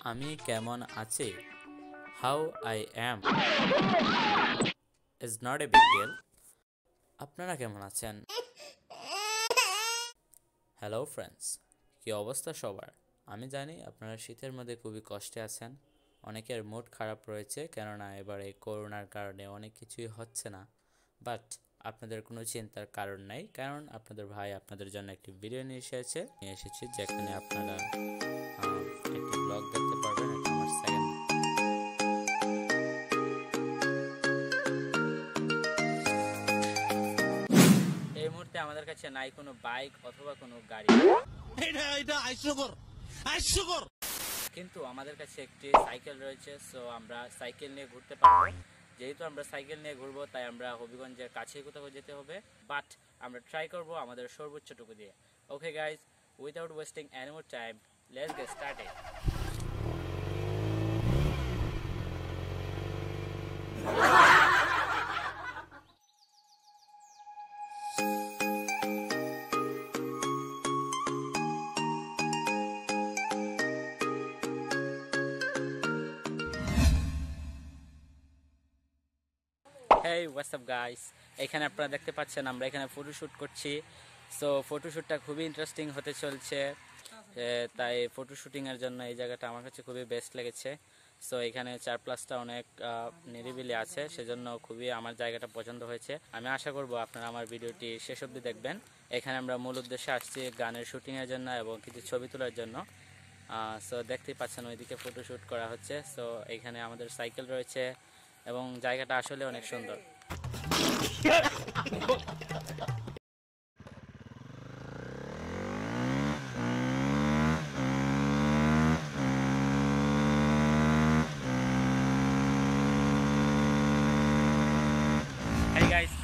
আমি কেমন আছি, how I am is not a big deal. আপনারা কেমন আছেন? হ্যালো ফ্রেন্ডস, কি অবস্থা সবার? আমি জানি আপনারা শীতের মধ্যে খুবই কষ্টে আছেন। অনেকের মুড খারাপ রয়েছে, কেননা এবারে করোনার কারণে অনেক কিছুই হচ্ছে না। বাট আপনাদের কোনো চিন্তার কারণ নাই, কারণ আপনাদের ভাই আপনাদের জন্য একটি ভিডিও নিয়ে এসেছি যেখানে আপনারা একটি ব্লগ দেখতে পারবেন। এটা আমার সেকেন্ড। এই মুহূর্তে আমাদের কাছে নাই কোনো বাইক অথবা কোনো গাড়ি, কিন্তু আমাদের কাছে একটি সাইকেল রয়েছে। সো আমরা সাইকেল নিয়ে ঘুরতে পারবো। যেহেতু আমরা সাইকেল নিয়ে ঘুরবো, তাই আমরা হবিগঞ্জের কাছেই কোথাও যেতে হবে। বাট আমরা ট্রাই করবো আমাদের সর্বোচ্চটুকু দিয়ে। Okay guys, without wasting any more time, let's get started. Hey what's up guys, এখানে আপনারা দেখতে পাচ্ছেন আমরা এখানে ফটোশ্যুট করছি। সো ফটোশ্যুটটা খুবই ইন্টারেস্টিং হতে চলছে, তাই ফটোশ্যুটিংয়ের জন্য এই জায়গাটা আমার কাছে খুবই বেস্ট লেগেছে। সো এখানে চারপাশটা অনেক নিরিবিলি আছে, সেজন্য খুবই আমার জায়গাটা পছন্দ হয়েছে। আমি আশা করব আপনারা আমার ভিডিওটি শেষ অবধি দেখবেন। এখানে আমরা মূল উদ্দেশ্যে আসছি গানের শুটিংয়ের জন্য এবং কিছু ছবি তোলার জন্য। সো দেখতেই পাচ্ছেন ওইদিকে ফটোশ্যুট করা হচ্ছে। সো এখানে আমাদের সাইকেল রয়েছে এবং জায়গাটা আসলে অনেক সুন্দর।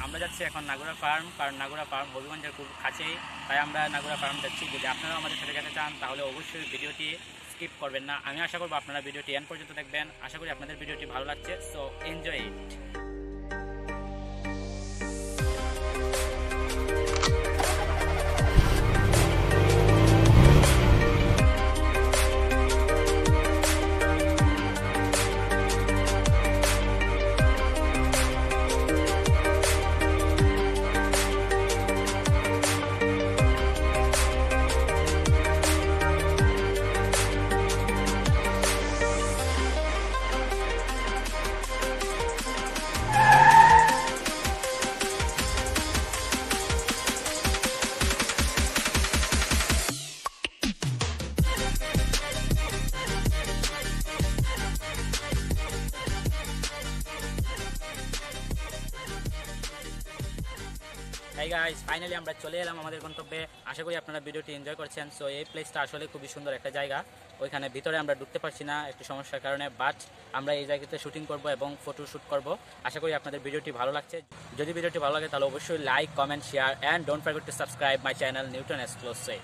আমরা যাচ্ছি এখন নাগুরা ফার্ম, কারণ নাগুরা ফার্ম হবিগঞ্জের খুব কাছেই, তাই আমরা নাগুরা ফার্ম যাচ্ছি। যদি আপনারা আমাদের সাথে যেতে চান তাহলে অবশ্যই ভিডিওটি স্কিপ করবেন না। আমি আশা করবো আপনারা ভিডিওটি এন্ড পর্যন্ত দেখবেন। আশা করি আপনাদের ভিডিওটি ভালো লাগছে। So enjoy it. Hey guys, finally আমরা চলে এলাম আমাদের গন্তব্যে। আশা করি আপনারা ভিডিওটি এনজয় করছেন। সো এই প্লেসটা আসলে খুবই সুন্দর একটা জায়গা। ওইখানে ভিতরে আমরা ঢুকতে পারছি না একটু সমস্যার কারণে, বাট আমরা এই জায়গাতে শুটিং করব এবং ফটো শ্যুট করব। আশা করি আপনাদের ভিডিওটি ভালো লাগছে। যদি ভিডিওটি ভালো লাগে তাহলে অবশ্যই like, comment, share and don't forget to subscribe my channel Newton exclusive.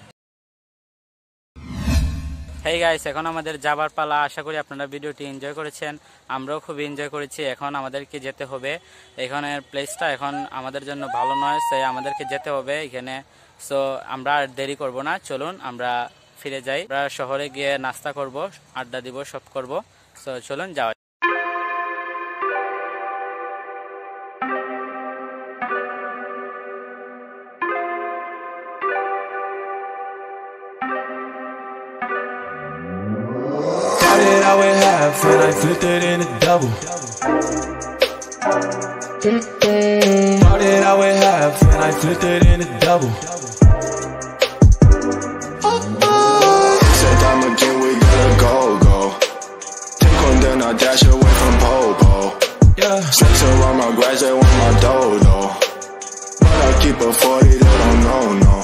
Hey guys, এখন আমাদের যাবার পালা। আশা করি আপনারা ভিডিওটি এনজয় করেছেন, আমরাও খুব এনজয় করেছি। এখন আমাদেরকে যেতে হবে। এখানের প্লেসটা এখন আমাদের জন্য ভালো নয়, সে আমাদেরকে যেতে হবে এখানে। সো আমরা আর দেরি করব না, চলুন আমরা ফিরে যাই। আমরা শহরে গিয়ে নাস্তা করব, আড্ডা দিব, সব করব। সো চলুন যাওয়া। I would half and I flipped it in a double. Started out with half and I flipped it in a double. Said time again, we gotta go. Take one, then I dash away from Popo. Yeah. Snakes around my grass, they want my dough. But I keep a 40, they don't know, no.